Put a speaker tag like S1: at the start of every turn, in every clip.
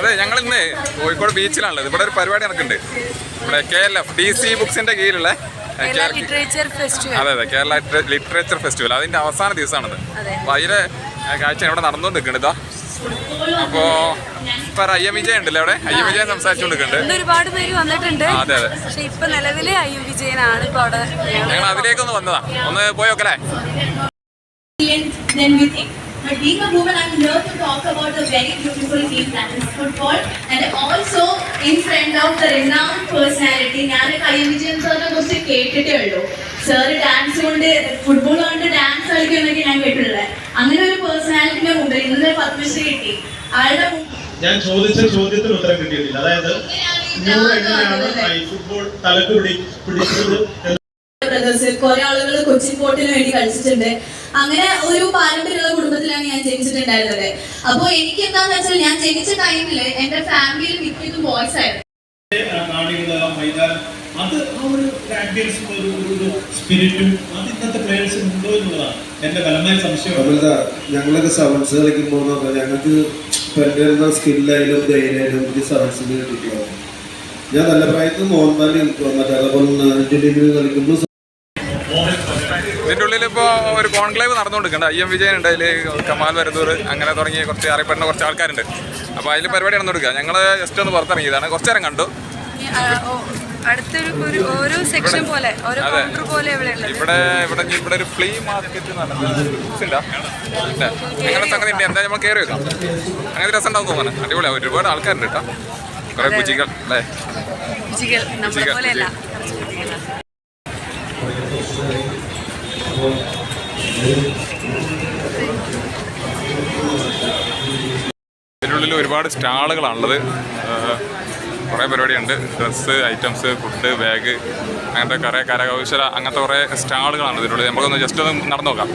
S1: അതെ, ഞങ്ങൾ ഇന്ന് കോഴിക്കോട് ബീച്ചിലാണുള്ളത്. ഇവിടെ ഒരു പരിപാടി നടക്കുന്നുണ്ട്. ഇവിടെ KLF DC ബുക്സിന്റെ കീഴിലുള്ള
S2: ലിറ്ററേച്ചർ ഫെസ്റ്റിവൽ.
S1: അതെ അതെ, കേരള ലിറ്ററേച്ചർ ഫെസ്റ്റിവൽ. അതിന്റെ അവസാന ദിവസമാണത്. അപ്പോൾ അതിലെ കാഴ്ച ഇവിടെ നടന്നുകൊണ്ടിരിക്കുന്നുണ്ട്. ഇതാ അപ്പോ ഇപ്പൊ IM വിജയൻ ഉണ്ടല്ലോ അവിടെ. IM വിജയൻ സംസാരിച്ചുകൊണ്ടിരിക്കുന്നുണ്ട്.
S2: ഒരുപാട് പേര് വന്നിട്ടുണ്ട്.
S1: അതെ അതെ,
S2: പക്ഷെ ഇപ്പൊ നിലവിലെ IM വിജയനാണ് ഇപ്പൊ അവിടെ.
S1: ഞങ്ങൾ അതിലേക്കൊന്ന് വന്നതാ, ഒന്ന് പോയോക്കല്ലേ.
S3: But being a woman, I'm here to talk about a very beautiful game that is football, and also in front of the renowned personality. ഞാൻ IM വിജയൻ സാറിനെ കുറിച്ച് കേട്ടിട്ടേ ഉള്ളൂ. സാറ് ഡാൻസ് കൊണ്ട് ഫുട്ബോൾ കൊണ്ട് ഡാൻസ് കളിക്കുന്നൊക്കെ ഞാൻ കേട്ടിട്ടുള്ളത്. അങ്ങനെ ഒരു പേഴ്സണാലിറ്റിന്റെ മുമ്പിൽ ഇന്നലെ പത്മശ്രീ കിട്ടി. ആളുടെ
S4: ഞാൻ ചോദിച്ച ചോദ്യത്തിന് ഉത്തരം കിട്ടിയിട്ടില്ല. അതായത് എങ്ങനെയാണ് ഫുട്ബോൾ തലക്ക് പിടിച്ചത്?
S3: കുറെ ആളുകൾ കൊച്ചിൻ പോർട്ടിന് വേണ്ടി കളിച്ചിട്ടുണ്ട്. അങ്ങനെ ഒരു പാരമ്പര്യമുള്ള കുടുംബത്തിലാണ് ഞാൻ ജനിച്ചിട്ടുണ്ടായിരുന്നത്. അപ്പൊ എനിക്ക് എന്താന്ന് വെച്ചാൽ ഞാൻ ജനിച്ച ടൈമില് എന്റെ ഫാമിലിയിൽ മിക്കതും ബോയ്സ് ആയിരുന്നു.
S4: അത് ആ ഒരു ആംബിയൻസും ഒരു സ്പിരിറ്റും അത് ഇന്നത്തെ പ്ലേയേഴ്സിന് ഉണ്ടോ എന്നുള്ളതാണ് എന്റെ ബലമായ സംശയം.
S5: ഞങ്ങളൊക്കെ സെവൻസ് കളിക്കുമ്പോൾ ഞങ്ങൾക്ക് പെരുന്ന സ്കില്ലായാലും ധൈര്യമായാലും ഇത് സെവൻസിന് കിട്ടിയാണ്. ഞാൻ നല്ല പ്രായത്തിൽ മോഹൻലാൽ മറ്റേ അതേപോലെ കളിക്കുമ്പോൾ
S1: ഇതിൻ്റെ ഉള്ളിൽ ഇപ്പോൾ ഒരു കോൺക്ലേവ് നടന്നുകൊണ്ടിരിക്കുന്നുണ്ട്. IM വിജയൻ ഉണ്ട്, അതിൽ കമാൽ വരദൂർ, അങ്ങനെ തുടങ്ങി കുറച്ച് അറിയപ്പെടുന്ന കുറച്ച് ആൾക്കാരുണ്ട്. അപ്പോൾ അതിൽ പരിപാടി നടന്നുകൊടുക്കുക. ഞങ്ങൾ ജസ്റ്റ് ഒന്ന് പുറത്തിറങ്ങിയതാണ്, കുറച്ച് നേരം കണ്ടു.
S2: അടുത്തൊരു ഓരോ സെക്ഷൻ പോലെ ഓരോ കൗണ്ടർ പോലെ
S1: ഇവിടെ ഒരു ഫ്ലീ മാർക്കറ്റ് അങ്ങനെ സംഗതി ഉണ്ട്. എന്തായാലും നമ്മൾ കയറി വെക്കാം. അങ്ങനെ രസം ഉണ്ടാവും തോന്നുന്നു. അടിപൊളിയാണ്, ഒരുപാട് ആൾക്കാരുണ്ട് കേട്ടോ. കുറെ കുജികൾ അല്ലേ. ഇതിനുള്ളിൽ ഒരുപാട് സ്റ്റാളുകളാണുള്ളത്. കുറേ പരിപാടിയുണ്ട്. ഡ്രസ്സ് ഐറ്റംസ്, ഫുഡ്, ബാഗ്, അങ്ങനത്തെ കുറേ കരകൗശല അങ്ങനത്തെ കുറേ സ്റ്റാളുകളാണ് ഇതിനുള്ളിൽ. നമുക്കൊന്ന് ജസ്റ്റ് ഒന്ന് നടന്നു നോക്കാം.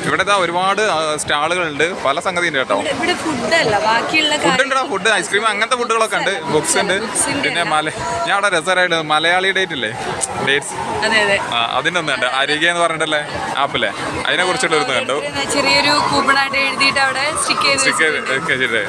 S1: ഇവിടെ ഒരുപാട് സ്റ്റാളുകളുണ്ട്, പല സംഗതി ഉണ്ട് കേട്ടോ. ഫുഡ്, ഐസ്ക്രീം, അങ്ങനത്തെ ഫുഡുകളൊക്കെ ഉണ്ട്. ബുക്സ് ഉണ്ട്. പിന്നെ ഞാൻ അവിടെ രസമായിട്ട് മലയാളി ഡേറ്റ് ഇല്ലേ, ഡേറ്റ്സ്, അതിൻ്റെ ഒന്നുണ്ട്. അരികെ എന്ന് പറഞ്ഞിട്ടല്ലേ ആപ്പില്ലേ, അതിനെ കുറിച്ചുള്ള ഒരു കണ്ടു.
S2: ചെറിയൊരു കൂപ്പണായിട്ട് എഴുതിയിട്ട് അവിടെ സ്റ്റിക്ക് ചെയ്ത്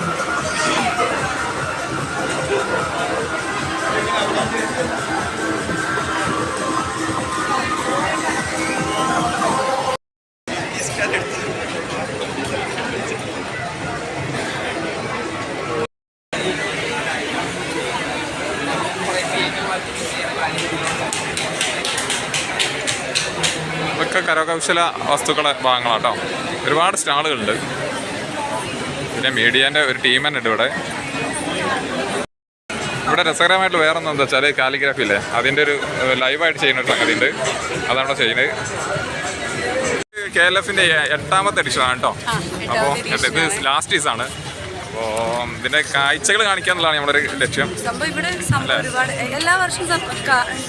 S2: ഇതൊക്കെ കരകൗശല വസ്തുക്കളെ ഭാഗങ്ങളാട്ടോ. ഒരുപാട് സ്റ്റാളുകളുണ്ട്. പിന്നെ മീഡിയേൻ്റെ ഒരു ടീം തന്നെ ഉണ്ട് ഇവിടെ. ഇവിടെ രസകരമായിട്ട് വേറെ ഒന്നും എന്താ വെച്ചാൽ കാലിഗ്രാഫി ഇല്ലേ, അതിൻ്റെ ഒരു ലൈവായിട്ട് ചെയ്യുന്ന ഒരു സംഗതി ഉണ്ട്. അതാണ് ചെയ്യുന്നത്. KLFൻ്റെ 8ാമത്തെ എഡിഷനാണ് കേട്ടോ. അപ്പോൾ ഇത് ലാസ്റ്റ് ഡേയ്സാണ്. അപ്പോൾ ഇതിൻ്റെ കാഴ്ചകൾ കാണിക്കാന്നുള്ളതാണ് നമ്മുടെ ഒരു ലക്ഷ്യം. എല്ലാ വർഷവും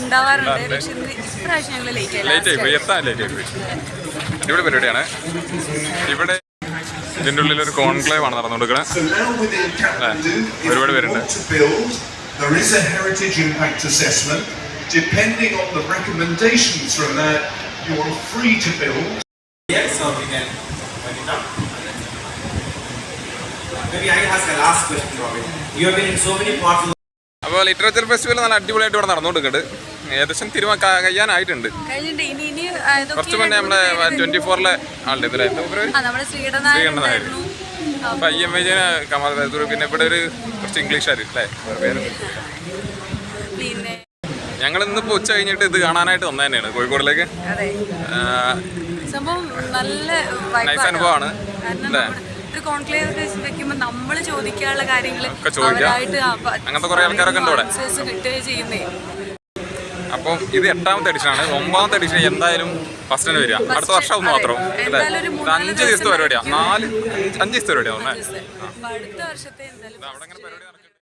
S2: ഉണ്ടാവാറുണ്ട്.
S1: ലേറ്റ് ആയിപ്പോയി, എത്താൻ ലേറ്റ് ആയിപ്പോയി. ഇവിടെ പരിപാടിയാണ്. ഇവിടെ ഇതിൻ്റെ ഉള്ളിലൊരു കോൺക്ലേവ് ആണ് നടന്നുകൊടുക്കുന്നത്. ഒരുപാട് പേരുണ്ട്.
S6: There is a heritage impact assessment. Depending on the recommendations from that, you are free to build.
S7: Yes, so we can wind it up. Maybe I ask a last question, Robin. You have been in so many parts of the...
S1: അപ്പോൾ literature festival നല്ല അടിപൊളിയായിട്ട് ഇവിടെ നടന്നുകൊടുക്കുന്നുണ്ട്. ഏകദേശം കഴിയാനായിട്ടുണ്ട്. കുറച്ച് മുന്നേ നമ്മുടെ 24-ലെ ആളുടെ ഇതിലെ ശ്രീകണ്ഠനായിരുന്നു. അപ്പം IM വിജയൻ, കമാൽ വരദൂർ, പിന്നെ ഇവിടെ ഒരു കുറച്ച് ഇംഗ്ലീഷുകാർ അല്ലേ പേര്. ഞങ്ങൾ ഇന്നിപ്പോൾ ഉച്ച കഴിഞ്ഞിട്ട് ഇത് കാണാനായിട്ട് വന്നത് തന്നെയാണ് കോഴിക്കോടിലേക്ക്. നൈസ് അനുഭവമാണ് അല്ലേ.
S2: നമ്മൾ ചോദിക്കാനുള്ള കാര്യങ്ങൾ
S1: അങ്ങനത്തെ കുറെ ആൾക്കാരൊക്കെ ഉണ്ട് ഇവിടെ. അപ്പം ഇത് 8ാമത്തെ എഡിഷനാണ്. 9ാമത്തെ എഡിഷൻ എന്തായാലും ഫസ്റ്റ് തന്നെ വരിക. അടുത്ത വർഷം ഒന്ന് മാത്രം അല്ലേ. 5 ദിവസത്തെ പരിപാടിയാണ്. 5 ദിവസത്തെ പരിപാടിയാണ്.
S2: അടുത്ത വർഷത്തെ
S1: അവിടെ അങ്ങനെ പരിപാടി നടക്കും.